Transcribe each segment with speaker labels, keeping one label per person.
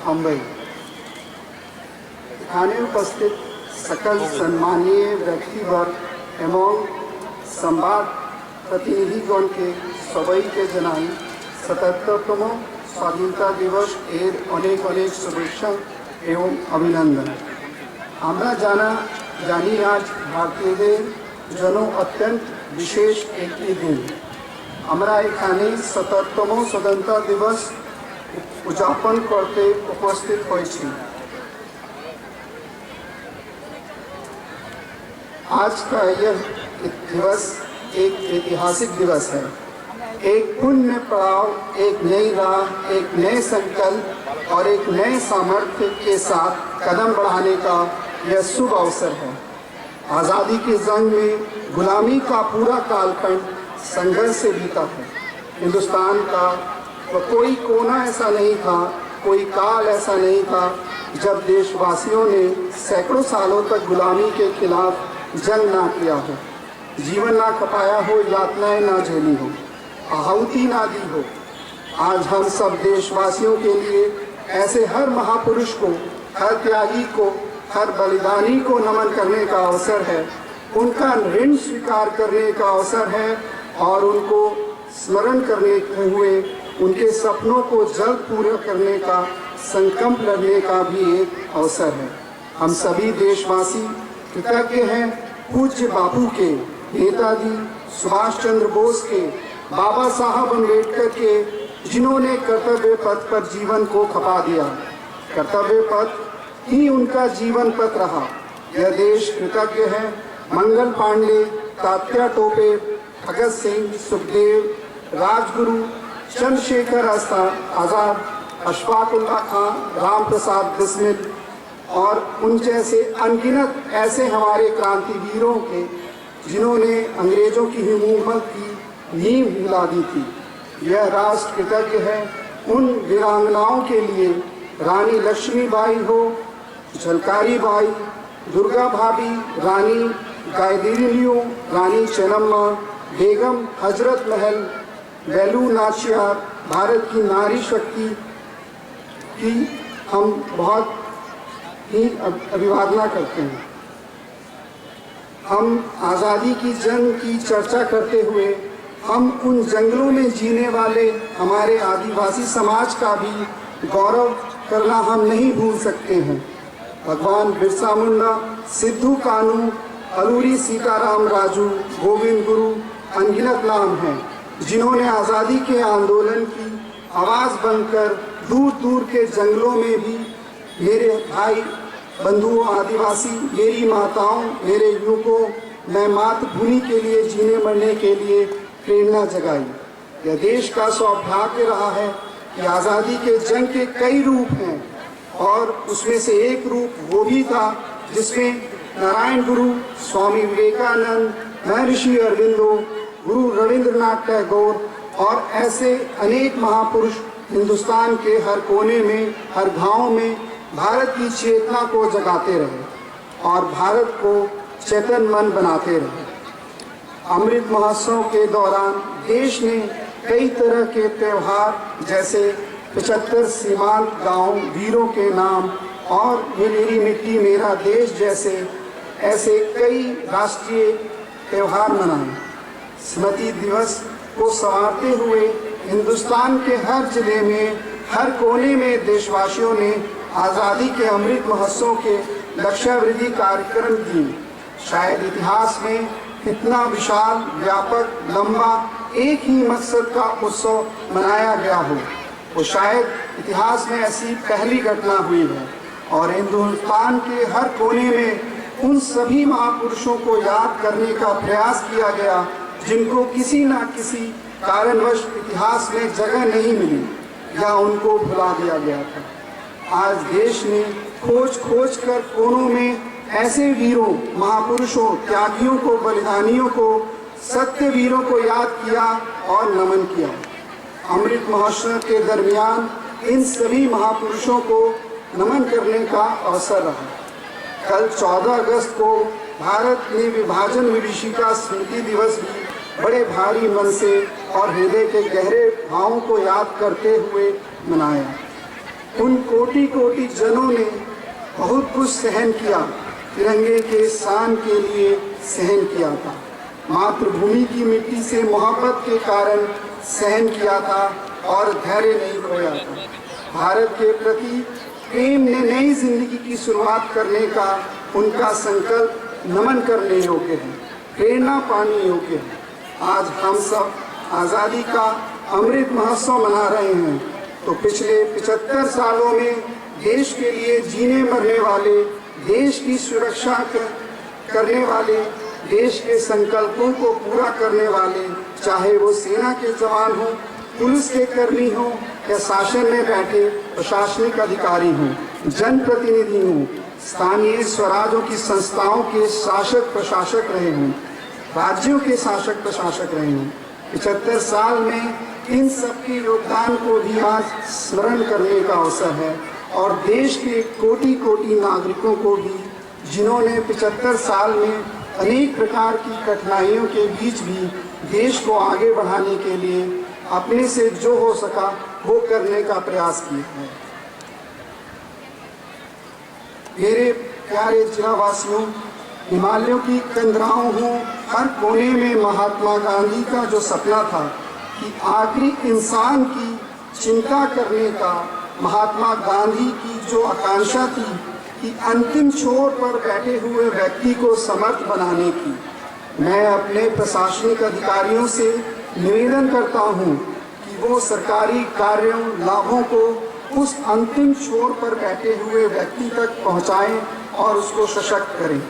Speaker 1: अंबई। खाने उपस्थित सकल सम्मानीय व्यक्तिवर्ग एवं संवाद प्रतिनिधिगण के सभी के जनाई 77तम स्वाधीनता दिवस एर अनेक अनेक शुभेच्छा एवं अभिनंदन। আমরা জানি আজ ভারতীয়দের জন্য অত্যন্ত বিশেষ একটি দিন। আমরা এখানে 77তম স্বাধীনতা দিবস উদযাপন করতে উপস্থিত হয়েছি। आज का यह दिवस एक ऐतिहासिक दिवस है। एक पुण्य पड़ाव, एक नई राह, एक नए संकल्प और एक नए सामर्थ्य के साथ कदम बढ़ाने का यह शुभ अवसर है। आज़ादी की जंग में गुलामी का पूरा कालखंड संघर्ष से बीता है। हिंदुस्तान का कोई कोना ऐसा नहीं था, कोई काल ऐसा नहीं था जब देशवासियों ने सैकड़ों सालों तक गुलामी के खिलाफ जंग ना किया हो, जीवन ना खपाया हो, यातनाएं ना झेली हो, आहुति ना दी हो। आज हम सब देशवासियों के लिए ऐसे हर महापुरुष को, हर त्यागी को, हर बलिदानी को नमन करने का अवसर है, उनका ऋण स्वीकार करने का अवसर है और उनको स्मरण करने हुए उनके सपनों को जल्द पूरा करने का संकल्प लेने का भी एक अवसर है। हम सभी देशवासी कृतज्ञ हैं पूज्य बापू के, नेताजी सुभाष चंद्र बोस के, बाबा साहब अम्बेडकर के, जिन्होंने कर्तव्य पथ पर जीवन को खपा दिया। कर्तव्य पथ ही उनका जीवन पथ रहा। यह देश कृतज्ञ है मंगल पांडे, तात्या टोपे, भगत सिंह, सुखदेव, राजगुरु, चंद्रशेखर आजाद, अशफाक उल्लाह खां, राम प्रसाद बिस्मिल और उन जैसे अनगिनत ऐसे हमारे क्रांतिवीरों के जिन्होंने अंग्रेजों की हुकूमत की नींव हिला दी थी। यह राष्ट्र कृतज्ञ है उन वीरांगनाओं के लिए, रानी लक्ष्मीबाई हो, झलकारी बाई, दुर्गा भाभी, रानी गायदिलियो, रानी चेन्नम्मा, बेगम हजरत महल, वेलू नाचियार, भारत की नारी शक्ति की हम बहुत ही अभिवादना करते हैं। हम आज़ादी की जंग की चर्चा करते हुए हम उन जंगलों में जीने वाले हमारे आदिवासी समाज का भी गौरव करना हम नहीं भूल सकते हैं। भगवान बिरसा मुंडा, सिद्धू कानू, अलूरी सीताराम राजू, गोविंद गुरु अनगिनत नाम हैं जिन्होंने आज़ादी के आंदोलन की आवाज़ बनकर दूर दूर के जंगलों में भी मेरे भाई बंधुओं आदिवासी, मेरी माताओं, मेरे युवकों, मैं मातृभूमि के लिए जीने मरने के लिए प्रेरणा जगाई। यह देश का सौभाग्य रहा है कि आज़ादी के जंग के कई रूप हैं और उसमें से एक रूप वो भी था जिसमें नारायण गुरु, स्वामी विवेकानंद, महर्षि अरविंदो, गुरु रविंद्रनाथ टैगोर और ऐसे अनेक महापुरुष हिंदुस्तान के हर कोने में, हर गांव में भारत की चेतना को जगाते रहे और भारत को चेतनमन बनाते रहे। अमृत महोत्सव के दौरान देश ने कई तरह के त्यौहार जैसे 75 सीमांत गांव वीरों के नाम और मेरी मिट्टी मेरा देश जैसे ऐसे कई राष्ट्रीय त्यौहार मनाए। स्मृति दिवस को संवारते हुए हिंदुस्तान के हर जिले में, हर कोने में देशवासियों ने आज़ादी के अमृत महोत्सव के लक्ष्यावृद्धि कार्यक्रम किए। शायद इतिहास में इतना विशाल, व्यापक, लंबा एक ही मकसद का उत्सव मनाया गया हो, वो शायद इतिहास में ऐसी पहली घटना हुई है। और हिंदुस्तान के हर कोने में उन सभी महापुरुषों को याद करने का प्रयास किया गया जिनको किसी न किसी कारणवश इतिहास में जगह नहीं मिली या उनको भुला दिया गया था। आज देश ने खोज खोज कर कोनों में ऐसे वीरों, महापुरुषों, त्यागियों को, बलिदानियों को, सत्य वीरों को याद किया और नमन किया। अमृत महोत्सव के दरमियान इन सभी महापुरुषों को नमन करने का अवसर रहा। कल 14 अगस्त को भारत ने विभाजन विभीषिका स्मृति दिवस भी बड़े भारी मन से और हृदय के गहरे भावों को याद करते हुए मनाया। उन कोटि कोटि जनों ने बहुत कुछ सहन किया, तिरंगे के शान के लिए सहन किया था। मातृभूमि की मिट्टी से मोहब्बत के कारण सहन किया था और धैर्य नहीं खोया था। भारत के प्रति प्रेम ने नई जिंदगी की शुरुआत करने का उनका संकल्प नमन करने योग्य है, प्रेरणा पाने योग्य है। आज हम सब आज़ादी का अमृत महोत्सव मना रहे हैं, तो पिछले 75 सालों में देश के लिए जीने मरने वाले, देश की सुरक्षा करने वाले, देश के संकल्पों को पूरा करने वाले, चाहे वो सेना के जवान हों, पुलिस के कर्मी हों या शासन में बैठे प्रशासनिक अधिकारी हों, जनप्रतिनिधि हों, स्थानीय स्वराजों की संस्थाओं के शासक प्रशासक रहे हों, राज्यों के शासक प्रशासक रहे हों, 75 साल में इन सबके योगदान को भी आज स्मरण करने का अवसर है। और देश के कोटि कोटि नागरिकों को भी, जिन्होंने 75 साल में अनेक प्रकार की कठिनाइयों के बीच भी देश को आगे बढ़ाने के लिए अपने से जो हो सका वो करने का प्रयास किया है। मेरे प्यारे जिलावासियों, हिमालयों की कंदराओं हों, हर कोने में महात्मा गांधी का जो सपना था कि आखिरी इंसान की चिंता करने का, महात्मा गांधी की जो आकांक्षा थी कि अंतिम छोर पर बैठे हुए व्यक्ति को समर्थ बनाने की, मैं अपने प्रशासनिक अधिकारियों से निवेदन करता हूं कि वो सरकारी कार्यों, लाभों को उस अंतिम छोर पर बैठे हुए व्यक्ति तक पहुंचाएं और उसको सशक्त करें।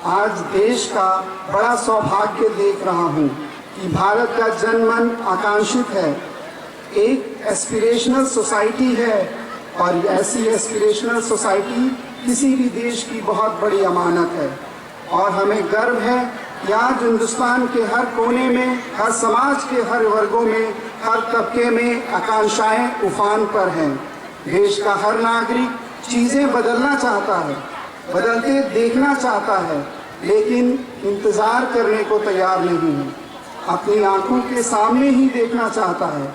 Speaker 1: आज देश का बड़ा सौभाग्य देख रहा हूं कि भारत का जनमन आकांक्षित है, एक एस्पिरेशनल सोसाइटी है, और ऐसी एस्पिरेशनल सोसाइटी किसी भी देश की बहुत बड़ी अमानत है। और हमें गर्व है कि आज हिंदुस्तान के हर कोने में, हर समाज के हर वर्गों में, हर तबके में आकांक्षाएं उफान पर हैं। देश का हर नागरिक चीज़ें बदलना चाहता है, बदलते देखना चाहता है, लेकिन इंतज़ार करने को तैयार नहीं है। अपनी आंखों के सामने ही देखना चाहता है,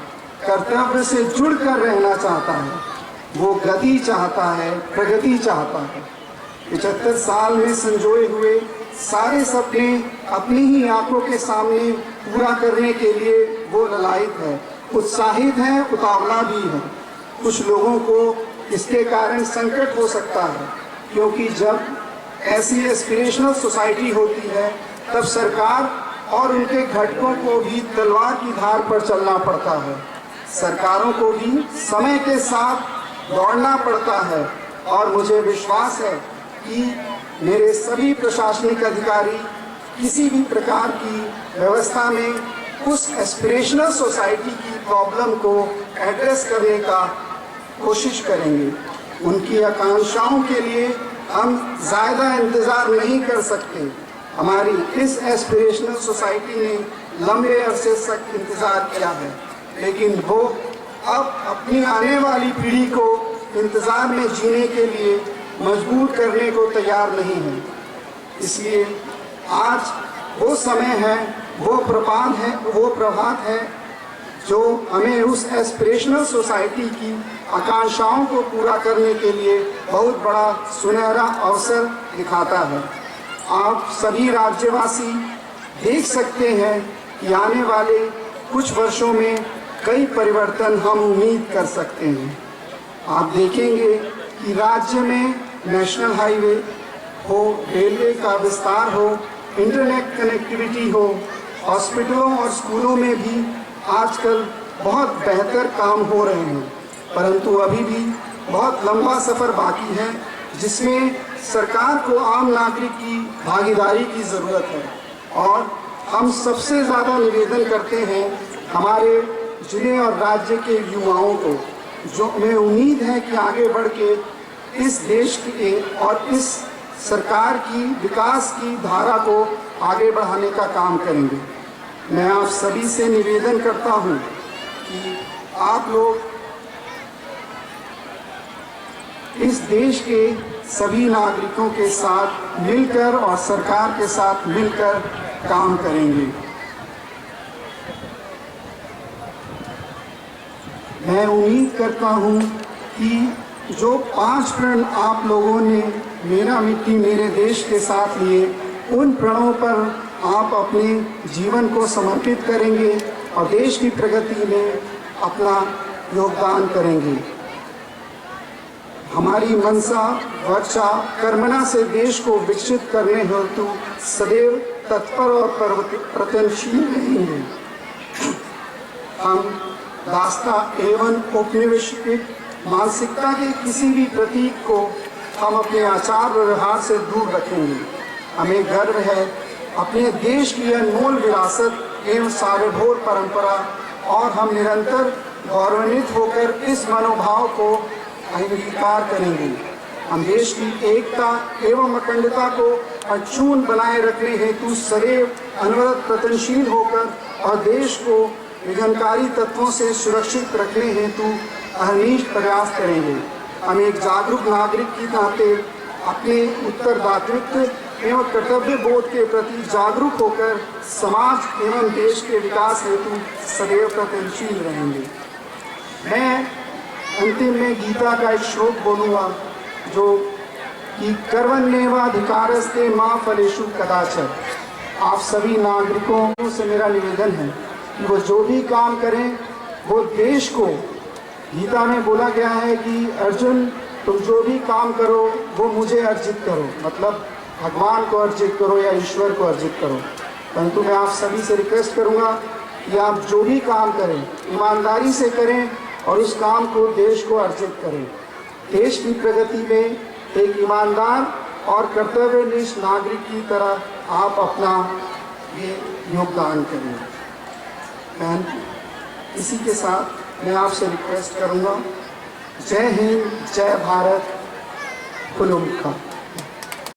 Speaker 1: कर्तव्य से जुड़कर रहना चाहता है, वो गति चाहता है, प्रगति चाहता है। 75 साल में संजोए हुए सारे सपने अपनी ही आंखों के सामने पूरा करने के लिए वो ललायत है, उत्साहित है, उतावला भी है। कुछ लोगों को इसके कारण संकट हो सकता है, क्योंकि जब ऐसी एस्पिरेशनल सोसाइटी होती है तब सरकार और उनके घटकों को भी तलवार की धार पर चलना पड़ता है। सरकारों को भी समय के साथ दौड़ना पड़ता है, और मुझे विश्वास है कि मेरे सभी प्रशासनिक अधिकारी किसी भी प्रकार की व्यवस्था में उस एस्पिरेशनल सोसाइटी की प्रॉब्लम को एड्रेस करने का कोशिश करेंगे। उनकी आकांक्षाओं के लिए हम ज़्यादा इंतज़ार नहीं कर सकते। हमारी इस एस्पिरेशनल सोसाइटी ने लंबे अरसे तक इंतज़ार किया है, लेकिन वो अब अपनी आने वाली पीढ़ी को इंतज़ार में जीने के लिए मजबूर करने को तैयार नहीं है। इसलिए आज वो समय है, वो प्रभात है जो हमें उस एस्पिरेशनल सोसाइटी की आकांक्षाओं को पूरा करने के लिए बहुत बड़ा सुनहरा अवसर दिखाता है। आप सभी राज्यवासी देख सकते हैं कि आने वाले कुछ वर्षों में कई परिवर्तन हम उम्मीद कर सकते हैं। आप देखेंगे कि राज्य में नेशनल हाईवे हो, रेलवे का विस्तार हो, इंटरनेट कनेक्टिविटी हो, हॉस्पिटलों और स्कूलों में भी आजकल बहुत बेहतर काम हो रहे हैं, परंतु अभी भी बहुत लंबा सफ़र बाकी है, जिसमें सरकार को आम नागरिक की भागीदारी की ज़रूरत है। और हम सबसे ज़्यादा निवेदन करते हैं हमारे जिले और राज्य के युवाओं को, जो हमें उम्मीद है कि आगे बढ़ के इस देश के और इस सरकार की विकास की धारा को आगे बढ़ाने का काम करेंगे। मैं आप सभी से निवेदन करता हूं कि आप लोग इस देश के सभी नागरिकों के साथ मिलकर और सरकार के साथ मिलकर काम करेंगे। मैं उम्मीद करता हूँ कि जो 5 प्रण आप लोगों ने मेरा मिट्टी मेरे देश के साथ लिए, उन प्रणों पर आप अपने जीवन को समर्पित करेंगे और देश की प्रगति में अपना योगदान करेंगे। हमारी मनसा वर्चा कर्मणा से देश को विकसित करने हेतु सदैव तत्पर और प्रयत्नशील रहेंगे। हम दास्ता एवं औपनिवेशिक मानसिकता के किसी भी प्रतीक को हम अपने आचार व्यवहार से दूर रखेंगे। हमें गर्व है अपने देश की अनमोल विरासत एवं सार्वभौम परंपरा, और हम निरंतर गौरवान्वित होकर इस मनोभाव को अंगीकार करेंगे। हम देश की एकता एवं अखंडता को अक्षुण्ण बनाए रखने हेतु सदैव अनवरत प्रयत्नशील होकर और देश को विघ्नकारी तत्वों से सुरक्षित रखने हेतु अहर्निश प्रयास करेंगे। हम एक जागरूक नागरिक की नाते अपने उत्तरदायित्व एवं कर्तव्य बोध के प्रति जागरूक होकर समाज एवं देश के विकास हेतु सदैव प्रयत्नशील रहेंगे। मैं अंतिम में गीता का एक श्लोक बोलूँगा जो कि कर्मण्येवाधिकारस्ते मा फलेषु कदाचन। आप सभी नागरिकों से मेरा निवेदन है कि वो जो भी काम करें वो देश को, गीता में बोला गया है कि अर्जुन तुम जो भी काम करो वो मुझे अर्जित करो, मतलब भगवान को अर्जित करो या ईश्वर को अर्जित करो। परंतु मैं आप सभी से रिक्वेस्ट करूंगा कि आप जो भी काम करें ईमानदारी से करें और उस काम को देश को अर्जित करें। देश की प्रगति में एक ईमानदार और कर्तव्यनिष्ठ नागरिक की तरह आप अपना ये योगदान करें। मैं इसी के साथ मैं आपसे रिक्वेस्ट करूंगा, जय हिंद, जय भारत, कुल उम्र।